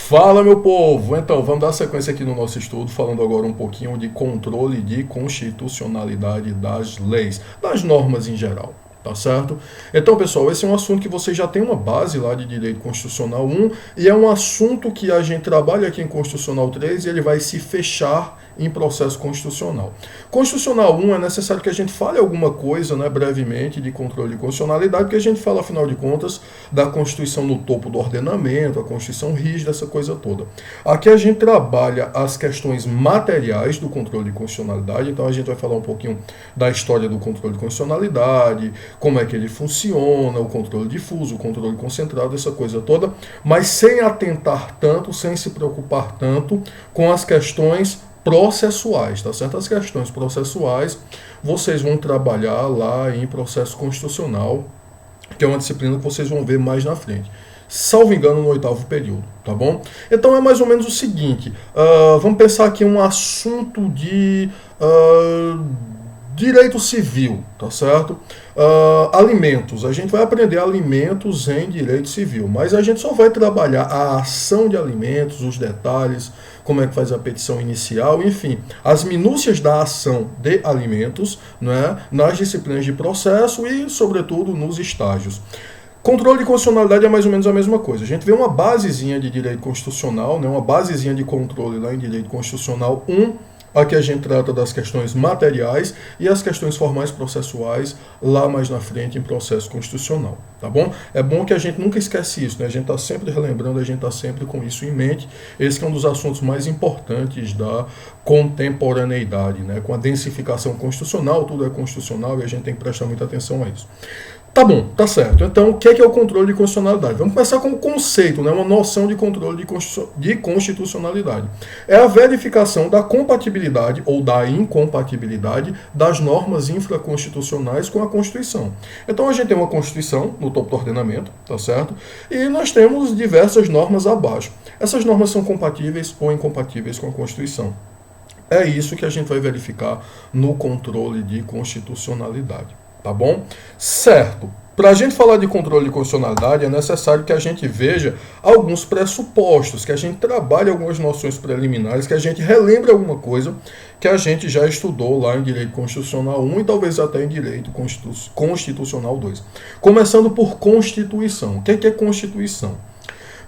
Fala, meu povo! Então, vamos dar sequência aqui no nosso estudo, falando agora um pouquinho de controle de constitucionalidade das leis, das normas em geral, tá certo? Então, pessoal, esse é um assunto que você já tem uma base lá de Direito Constitucional 1 e é um assunto que a gente trabalha aqui em Constitucional 3 e ele vai se fechar em processo constitucional. Constitucional 1 é necessário que a gente fale alguma coisa, né, brevemente, de controle de constitucionalidade, porque a gente fala, afinal de contas, da Constituição no topo do ordenamento, a Constituição rígida, essa coisa toda. Aqui a gente trabalha as questões materiais do controle de constitucionalidade, então a gente vai falar um pouquinho da história do controle de constitucionalidade, como é que ele funciona, o controle difuso, o controle concentrado, essa coisa toda, mas sem atentar tanto, sem se preocupar tanto com as questões processuais, tá certo? As questões processuais vocês vão trabalhar lá em processo constitucional, que é uma disciplina que vocês vão ver mais na frente. Salvo engano, no 8º período, tá bom? Então é mais ou menos o seguinte, vamos pensar aqui um assunto de direito civil, tá certo? Alimentos, a gente vai aprender alimentos em direito civil, mas a gente só vai trabalhar a ação de alimentos, os detalhes, como é que faz a petição inicial, enfim, as minúcias da ação de alimentos, né, nas disciplinas de processo e, sobretudo, nos estágios. Controle de constitucionalidade é mais ou menos a mesma coisa. A gente vê uma basezinha de direito constitucional, né, uma basezinha de controle lá em direito constitucional 1, aqui a gente trata das questões materiais e as questões formais processuais lá mais na frente em processo constitucional, tá bom? É bom que a gente nunca esquece isso, né? A gente está sempre relembrando, a gente está sempre com isso em mente. Esse que é um dos assuntos mais importantes da contemporaneidade, né? Com a densificação constitucional, tudo é constitucional e a gente tem que prestar muita atenção a isso. Tá bom, tá certo. Então, o que é o controle de constitucionalidade? Vamos começar com o conceito, né? Uma noção de controle de constitucionalidade. É a verificação da compatibilidade ou da incompatibilidade das normas infraconstitucionais com a Constituição. Então, a gente tem uma Constituição no topo do ordenamento, tá certo? E nós temos diversas normas abaixo. Essas normas são compatíveis ou incompatíveis com a Constituição. É isso que a gente vai verificar no controle de constitucionalidade. Tá bom? Certo. Para a gente falar de controle de constitucionalidade, é necessário que a gente veja alguns pressupostos, que a gente trabalhe algumas noções preliminares, que a gente relembre alguma coisa que a gente já estudou lá em Direito Constitucional 1 e talvez até em Direito Constitucional 2. Começando por Constituição. O que é Constituição?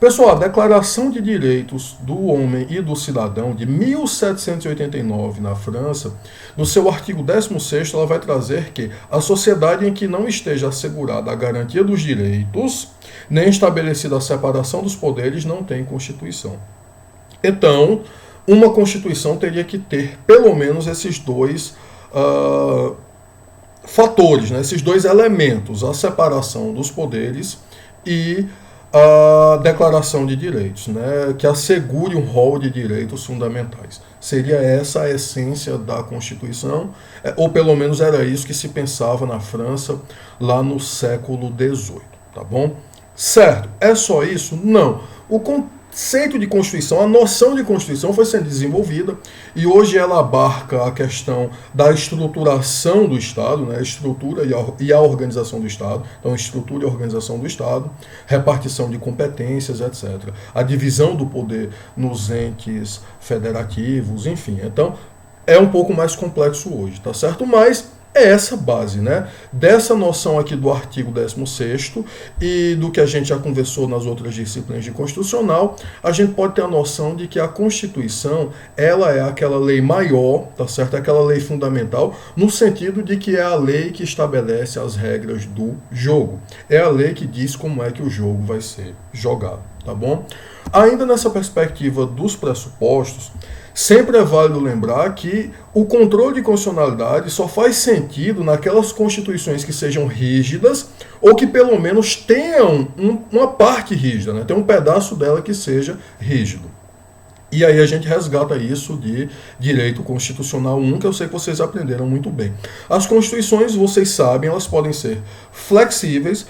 Pessoal, a Declaração de Direitos do Homem e do Cidadão de 1789 na França, no seu artigo 16º, ela vai trazer que a sociedade em que não esteja assegurada a garantia dos direitos, nem estabelecida a separação dos poderes, não tem Constituição. Então, uma Constituição teria que ter pelo menos esses dois fatores, né? Esses dois elementos, a separação dos poderes e a Declaração de Direitos, né, que assegure um rol de direitos fundamentais. Seria essa a essência da Constituição, ou pelo menos era isso que se pensava na França lá no século XVIII, tá bom? Certo, é só isso? Não. O conceito de Constituição, a noção de Constituição foi sendo desenvolvida e hoje ela abarca a questão da estruturação do Estado, né, a estrutura e a organização do Estado, então estrutura e organização do Estado, repartição de competências, etc. A divisão do poder nos entes federativos, enfim. Então, é um pouco mais complexo hoje, tá certo? Mas é essa base, né? Dessa noção aqui do artigo 16º e do que a gente já conversou nas outras disciplinas de constitucional, a gente pode ter a noção de que a Constituição, ela é aquela lei maior, tá certo? Aquela lei fundamental, no sentido de que é a lei que estabelece as regras do jogo. É a lei que diz como é que o jogo vai ser jogado, tá bom? Ainda nessa perspectiva dos pressupostos, sempre é válido lembrar que o controle de constitucionalidade só faz sentido naquelas constituições que sejam rígidas ou que pelo menos tenham uma parte rígida, né? Tem um pedaço dela que seja rígido. E aí a gente resgata isso de Direito Constitucional 1, que eu sei que vocês aprenderam muito bem. As constituições, vocês sabem, elas podem ser flexíveis,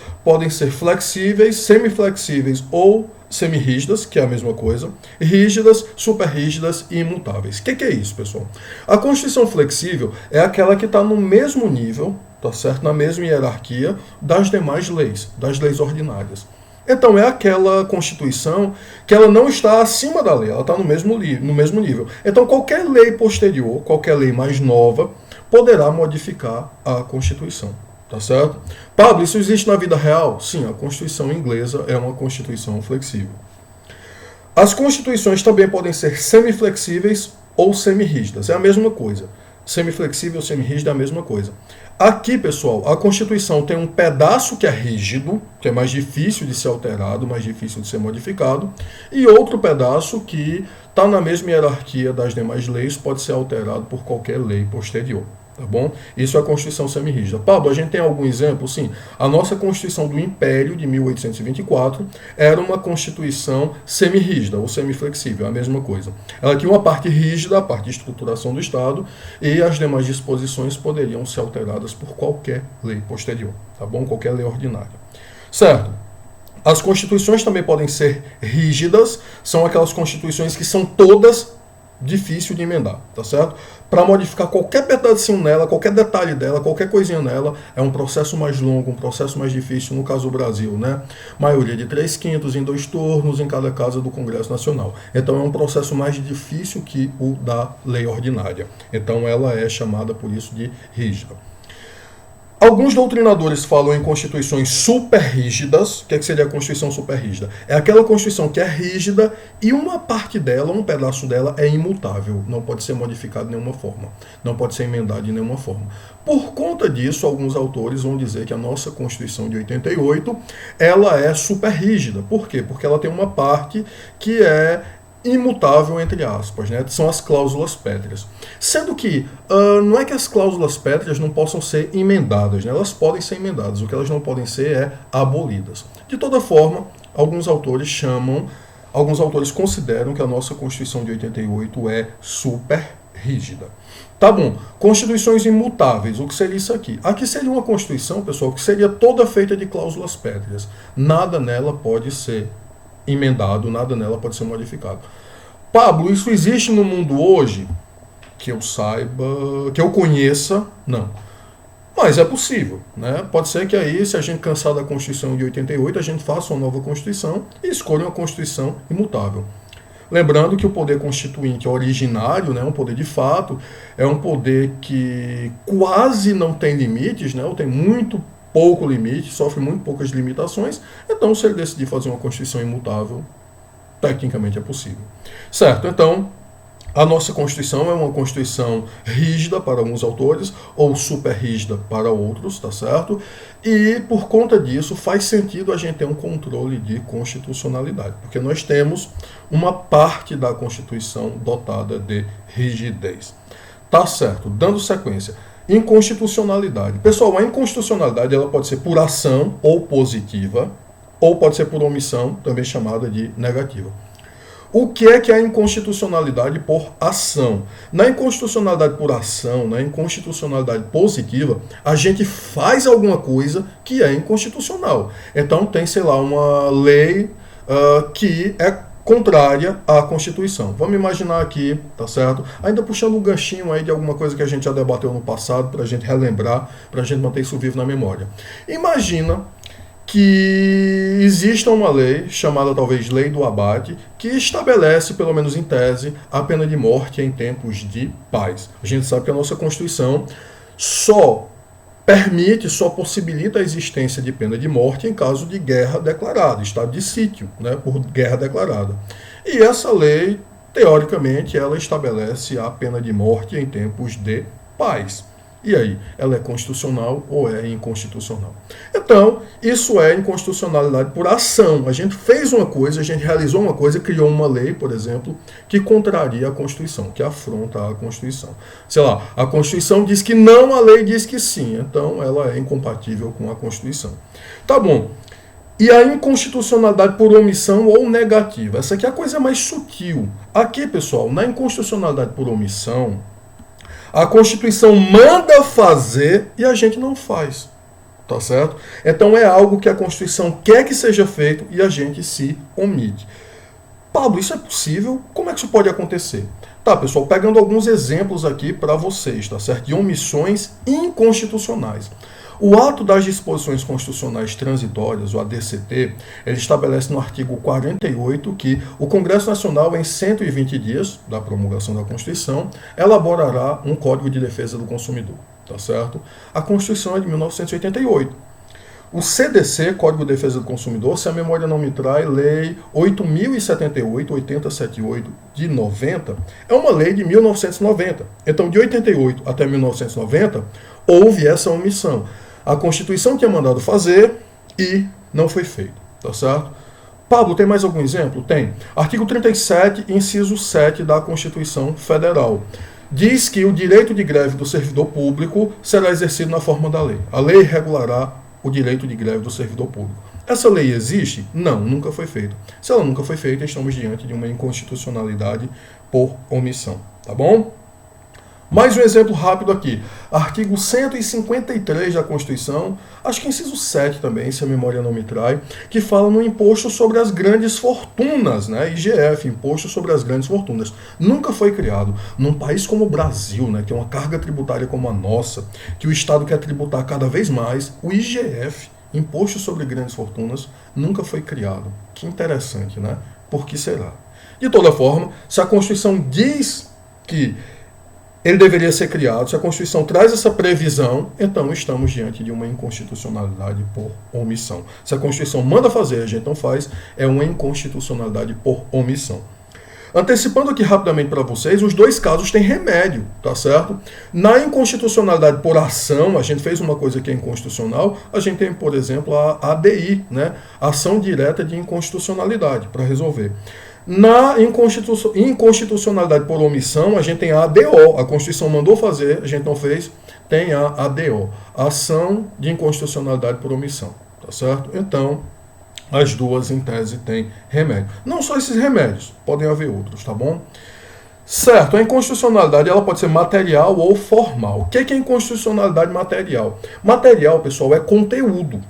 semiflexíveis ou semirrígidas, que é a mesma coisa, rígidas, superrígidas e imutáveis. O que é isso, pessoal? A Constituição flexível é aquela que está no mesmo nível, tá certo? Na mesma hierarquia das demais leis, das leis ordinárias. Então é aquela Constituição que ela não está acima da lei, ela está no mesmo nível. Então qualquer lei posterior, qualquer lei mais nova, poderá modificar a Constituição. Tá certo? Pablo, isso existe na vida real? Sim, a Constituição inglesa é uma Constituição flexível. As Constituições também podem ser semiflexíveis ou semirrígidas. É a mesma coisa. Semiflexível, semirrígida é a mesma coisa. Aqui, pessoal, a Constituição tem um pedaço que é rígido, que é mais difícil de ser alterado, mais difícil de ser modificado, e outro pedaço que está na mesma hierarquia das demais leis, pode ser alterado por qualquer lei posterior. Tá bom? Isso é a Constituição semirrígida. Pablo, a gente tem algum exemplo? Sim. A nossa Constituição do Império, de 1824, era uma Constituição semirrígida ou semiflexível, a mesma coisa. Ela tinha uma parte rígida, a parte de estruturação do Estado, e as demais disposições poderiam ser alteradas por qualquer lei posterior, tá bom? Qualquer lei ordinária. Certo? As Constituições também podem ser rígidas, são aquelas Constituições que são todas difícil de emendar, tá certo? Para modificar qualquer pedacinho nela, qualquer detalhe dela, qualquer coisinha nela, é um processo mais longo, um processo mais difícil, no caso do Brasil, né? Maioria de 3/5 em 2 turnos em cada casa do Congresso Nacional. Então é um processo mais difícil que o da lei ordinária. Então ela é chamada por isso de rígida. Alguns doutrinadores falam em constituições superrígidas. O que seria a Constituição superrígida? É aquela Constituição que é rígida e uma parte dela, um pedaço dela, é imutável. Não pode ser modificado de nenhuma forma. Não pode ser emendado de nenhuma forma. Por conta disso, alguns autores vão dizer que a nossa Constituição de 88, ela é superrígida. Por quê? Porque ela tem uma parte que é imutável, entre aspas, né? São as cláusulas pétreas. Sendo que não é que as cláusulas pétreas não possam ser emendadas, né? Elas podem ser emendadas, o que elas não podem ser é abolidas. De toda forma, alguns autores consideram que a nossa Constituição de 88 é super rígida. Tá bom, Constituições imutáveis, o que seria isso aqui? Aqui seria uma Constituição, pessoal, que seria toda feita de cláusulas pétreas. Nada nela pode ser emendado, nada nela pode ser modificado. Pablo, isso existe no mundo hoje? Que eu saiba, que eu conheça, não. Mas é possível, né? Pode ser que aí, se a gente cansar da Constituição de 88, a gente faça uma nova Constituição e escolha uma Constituição imutável. Lembrando que o poder constituinte originário, né, um poder de fato, é um poder que quase não tem limites, né? Ou tem muito pouco limite, sofre muito poucas limitações, então se ele decidir fazer uma Constituição imutável, tecnicamente é possível. Certo, então, a nossa Constituição é uma Constituição rígida para alguns autores, ou super rígida para outros, tá certo? E por conta disso faz sentido a gente ter um controle de constitucionalidade, porque nós temos uma parte da Constituição dotada de rigidez. Tá certo, dando sequência. Inconstitucionalidade. Pessoal, a inconstitucionalidade ela pode ser por ação ou positiva, ou pode ser por omissão, também chamada de negativa. O que é a inconstitucionalidade por ação? Na inconstitucionalidade por ação, na inconstitucionalidade positiva, a gente faz alguma coisa que é inconstitucional. Então tem, sei lá, uma lei que é contrária à Constituição. Vamos imaginar aqui, tá certo? Ainda puxando um ganchinho aí de alguma coisa que a gente já debateu no passado, para a gente relembrar, para a gente manter isso vivo na memória. Imagina que exista uma lei, chamada talvez Lei do Abate, que estabelece, pelo menos em tese, a pena de morte em tempos de paz. A gente sabe que a nossa Constituição só possibilita a existência de pena de morte em caso de guerra declarada, estado de sítio, né, por guerra declarada. E essa lei, teoricamente, ela estabelece a pena de morte em tempos de paz. E aí, ela é constitucional ou é inconstitucional? Então, isso é inconstitucionalidade por ação. A gente fez uma coisa, a gente realizou uma coisa, criou uma lei, por exemplo, que contraria a Constituição, que afronta a Constituição. Sei lá, a Constituição diz que não, a lei diz que sim. Então, ela é incompatível com a Constituição. Tá bom. E a inconstitucionalidade por omissão ou negativa? Essa aqui é a coisa mais sutil. Aqui, pessoal, na inconstitucionalidade por omissão, a Constituição manda fazer e a gente não faz, tá certo? Então é algo que a Constituição quer que seja feito e a gente se omite. Pablo, isso é possível? Como é que isso pode acontecer? Tá, pessoal, pegando alguns exemplos aqui para vocês, tá certo? De omissões inconstitucionais. O ato das disposições constitucionais transitórias, o ADCT, ele estabelece no artigo 48 que o Congresso Nacional, em 120 dias da promulgação da Constituição, elaborará um Código de Defesa do Consumidor, tá certo? A Constituição é de 1988. O CDC, Código de Defesa do Consumidor, se a memória não me trai, Lei 8.078, de 90, é uma lei de 1990. Então, de 88 até 1990, houve essa omissão. A Constituição tinha mandado fazer e não foi feito, tá certo? Pablo, tem mais algum exemplo? Tem. Artigo 37, inciso 7 da Constituição Federal. Diz que o direito de greve do servidor público será exercido na forma da lei. A lei regulará o direito de greve do servidor público. Essa lei existe? Não, nunca foi feita. Se ela nunca foi feita, estamos diante de uma inconstitucionalidade por omissão, tá bom? Mais um exemplo rápido aqui. Artigo 153 da Constituição, acho que inciso 7 também, se a memória não me trai, que fala no imposto sobre as grandes fortunas, né? IGF, Imposto sobre as Grandes Fortunas. Nunca foi criado. Num país como o Brasil, né, que é uma carga tributária como a nossa, que o Estado quer tributar cada vez mais, o IGF, Imposto sobre Grandes Fortunas, nunca foi criado. Que interessante, né? Por que será? De toda forma, se a Constituição diz que ele deveria ser criado, se a Constituição traz essa previsão, então estamos diante de uma inconstitucionalidade por omissão. Se a Constituição manda fazer, a gente não faz, é uma inconstitucionalidade por omissão. Antecipando aqui rapidamente para vocês, os dois casos têm remédio, tá certo? Na inconstitucionalidade por ação, a gente fez uma coisa que é inconstitucional, a gente tem, por exemplo, a ADI, né? Ação direta de inconstitucionalidade, para resolver. Na inconstitucionalidade por omissão, a gente tem a ADO, a Constituição mandou fazer, a gente não fez, tem a ADO, Ação de Inconstitucionalidade por Omissão, tá certo? Então, as duas, em tese, têm remédio. Não só esses remédios, podem haver outros, tá bom? Certo, a inconstitucionalidade ela pode ser material ou formal. O que é inconstitucionalidade material? Material, pessoal, é conteúdo.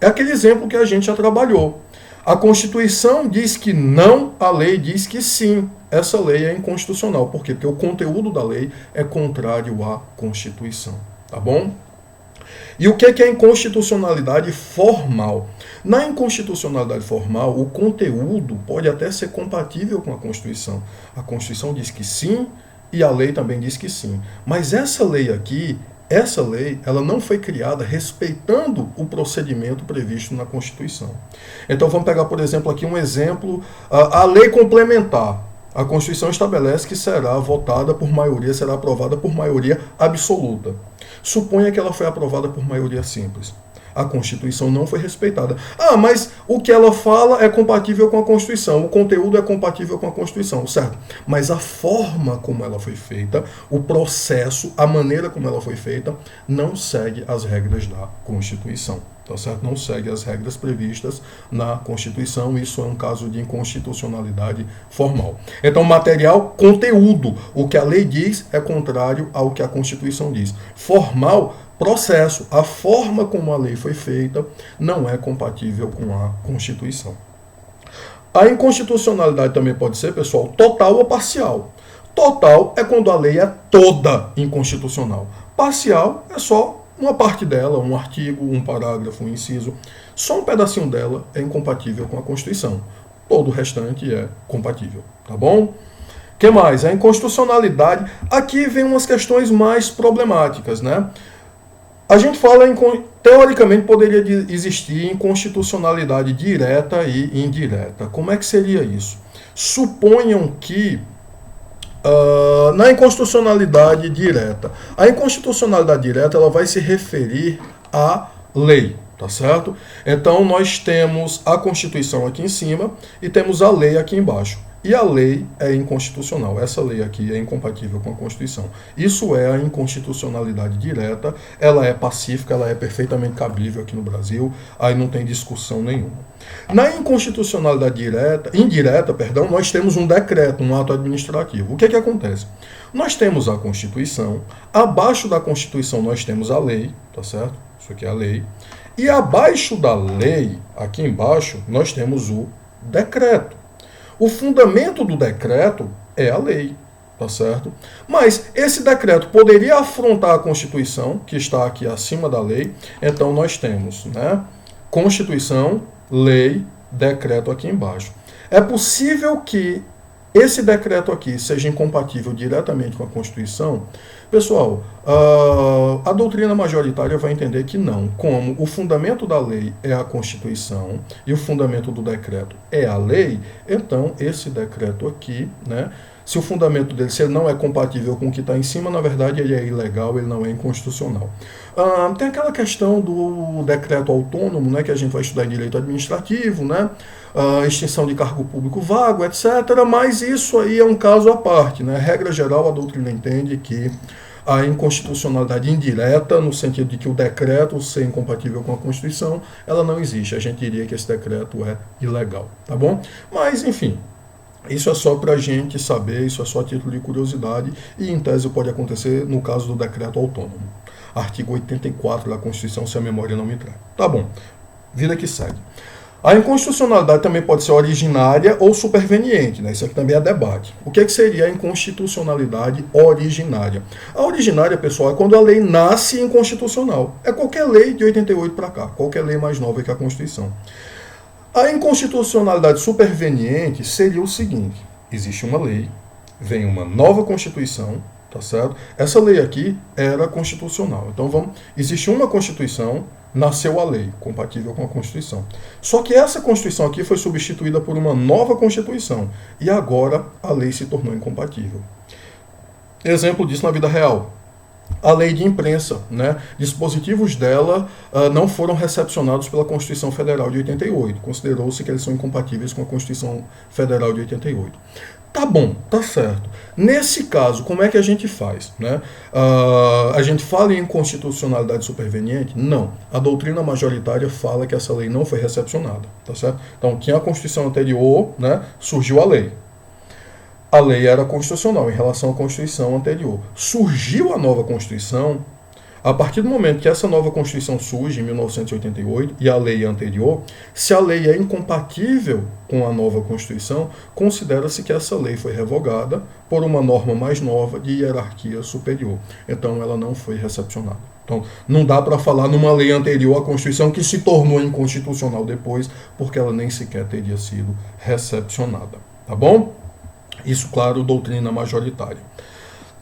É aquele exemplo que a gente já trabalhou. A Constituição diz que não, a lei diz que sim. Essa lei é inconstitucional. Por quê? Porque o conteúdo da lei é contrário à Constituição. Tá bom? E o que é inconstitucionalidade formal? Na inconstitucionalidade formal, o conteúdo pode até ser compatível com a Constituição. A Constituição diz que sim e a lei também diz que sim. Mas essa lei aqui, ela não foi criada respeitando o procedimento previsto na Constituição. Então vamos pegar, por exemplo, aqui um exemplo, a lei complementar. A Constituição estabelece que será votada por maioria, será aprovada por maioria absoluta. Suponha que ela foi aprovada por maioria simples. A Constituição não foi respeitada. Ah, mas o que ela fala é compatível com a Constituição, o conteúdo é compatível com a Constituição, certo? Mas a forma como ela foi feita, o processo, a maneira como ela foi feita, não segue as regras da Constituição, tá certo? Não segue as regras previstas na Constituição, isso é um caso de inconstitucionalidade formal. Então, material, conteúdo, o que a lei diz é contrário ao que a Constituição diz. Formal, processo, a forma como a lei foi feita não é compatível com a Constituição. A inconstitucionalidade também pode ser, pessoal, total ou parcial. Total é quando a lei é toda inconstitucional. Parcial é só uma parte dela, um artigo, um parágrafo, um inciso. Só um pedacinho dela é incompatível com a Constituição. Todo o restante é compatível, tá bom? O que mais? A inconstitucionalidade. Aqui vem umas questões mais problemáticas, né? A gente fala teoricamente poderia existir inconstitucionalidade direta e indireta. Como é que seria isso? Suponham que na inconstitucionalidade direta, a inconstitucionalidade direta ela vai se referir à lei, tá certo? Então nós temos a Constituição aqui em cima e temos a lei aqui embaixo. E a lei é inconstitucional. Essa lei aqui é incompatível com a Constituição. Isso é a inconstitucionalidade direta. Ela é pacífica, ela é perfeitamente cabível aqui no Brasil. Aí não tem discussão nenhuma. Na inconstitucionalidade indireta, nós temos um decreto, um ato administrativo. O que acontece? Nós temos a Constituição. Abaixo da Constituição nós temos a lei, tá certo? Isso aqui é a lei. E abaixo da lei, aqui embaixo, nós temos o decreto. O fundamento do decreto é a lei, tá certo? Mas esse decreto poderia afrontar a Constituição, que está aqui acima da lei. Então nós temos, né, Constituição, lei, decreto aqui embaixo. É possível que esse decreto aqui seja incompatível diretamente com a Constituição? Pessoal, a doutrina majoritária vai entender que não. Como o fundamento da lei é a Constituição e o fundamento do decreto é a lei, então esse decreto aqui, né, se o fundamento dele, se ele não é compatível com o que está em cima, na verdade ele é ilegal, ele não é inconstitucional. Tem aquela questão do decreto autônomo, né, que a gente vai estudar em direito administrativo, né, extinção de cargo público vago, etc. Mas isso aí é um caso à parte, né? Regra geral, a doutrina entende que a inconstitucionalidade indireta, no sentido de que o decreto ser incompatível com a Constituição, ela não existe. A gente diria que esse decreto é ilegal, tá bom? Mas, enfim, isso é só para a gente saber, isso é só a título de curiosidade, e em tese pode acontecer no caso do decreto autônomo. Artigo 84 da Constituição, se a memória não me trai. Tá bom, vida que segue. A inconstitucionalidade também pode ser originária ou superveniente, né? Isso aqui também é debate. O que seria a inconstitucionalidade originária? A originária, pessoal, é quando a lei nasce inconstitucional. É qualquer lei de 88 para cá, qualquer lei mais nova que a Constituição. A inconstitucionalidade superveniente seria o seguinte: existe uma lei, vem uma nova Constituição, tá certo? Essa lei aqui era constitucional. Então existe uma Constituição, nasceu a lei, compatível com a Constituição. Só que essa Constituição aqui foi substituída por uma nova Constituição e agora a lei se tornou incompatível. Exemplo disso na vida real. A lei de imprensa, né? Dispositivos dela não foram recepcionados pela Constituição Federal de 88. Considerou-se que eles são incompatíveis com a Constituição Federal de 88. Tá bom, tá certo. Nesse caso, como é que a gente faz, né? A gente fala em inconstitucionalidade superveniente? Não. A doutrina majoritária fala que essa lei não foi recepcionada, tá certo? Então, tinha a Constituição anterior, né? Surgiu a lei. A lei era constitucional em relação à Constituição anterior. Surgiu a nova Constituição. A partir do momento que essa nova Constituição surge, em 1988, e a lei é anterior, se a lei é incompatível com a nova Constituição, considera-se que essa lei foi revogada por uma norma mais nova de hierarquia superior. Então, ela não foi recepcionada. Então, não dá para falar numa lei anterior à Constituição que se tornou inconstitucional depois, porque ela nem sequer teria sido recepcionada. Tá bom? Isso, claro, doutrina majoritária.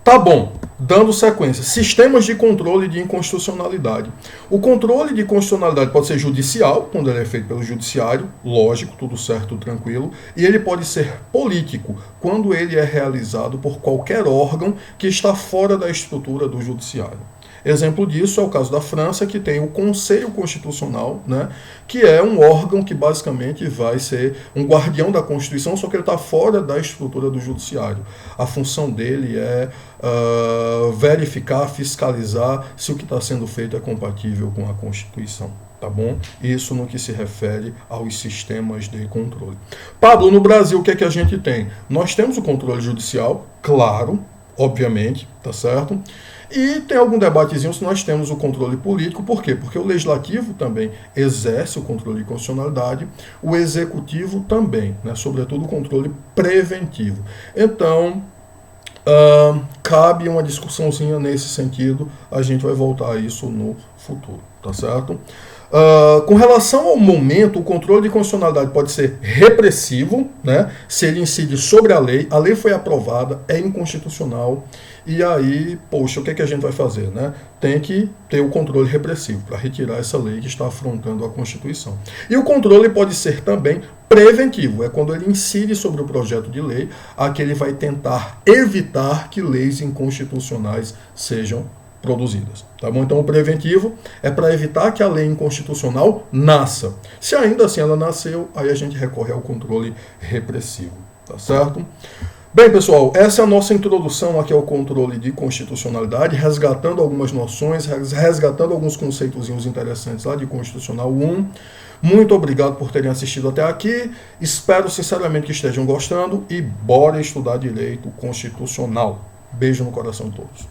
Tá bom, dando sequência. Sistemas de controle de inconstitucionalidade. O controle de constitucionalidade pode ser judicial, quando ele é feito pelo judiciário, lógico, tudo certo, tranquilo, e ele pode ser político, quando ele é realizado por qualquer órgão que está fora da estrutura do judiciário. Exemplo disso é o caso da França, que tem o Conselho Constitucional, né, que é um órgão que basicamente vai ser um guardião da Constituição, só que ele está fora da estrutura do judiciário. A função dele é verificar, fiscalizar se o que está sendo feito é compatível com a Constituição. Tá bom? Isso no que se refere aos sistemas de controle. Pablo, no Brasil, o que é que a gente tem? Nós temos o controle judicial, claro, obviamente, tá certo? E tem algum debatezinho se nós temos o controle político. Por quê? Porque o legislativo também exerce o controle de constitucionalidade, o executivo também, né? Sobretudo o controle preventivo. Então, cabe uma discussãozinha nesse sentido, a gente vai voltar a isso no futuro, tá certo? Com relação ao momento, o controle de constitucionalidade pode ser repressivo, né? Se ele incide sobre a lei foi aprovada, é inconstitucional, e aí, poxa, o que é que a gente vai fazer, né? Tem que ter o controle repressivo para retirar essa lei que está afrontando a Constituição. E o controle pode ser também preventivo, é quando ele incide sobre o projeto de lei, a que ele vai tentar evitar que leis inconstitucionais sejam produzidas. Tá bom? Então o preventivo é para evitar que a lei inconstitucional nasça. Se ainda assim ela nasceu, aí a gente recorre ao controle repressivo. Tá certo? Bem, pessoal, essa é a nossa introdução aqui ao controle de constitucionalidade, resgatando algumas noções, resgatando alguns conceitozinhos interessantes lá de Constitucional 1. Muito obrigado por terem assistido até aqui. Espero sinceramente que estejam gostando e bora estudar direito constitucional. Beijo no coração de todos.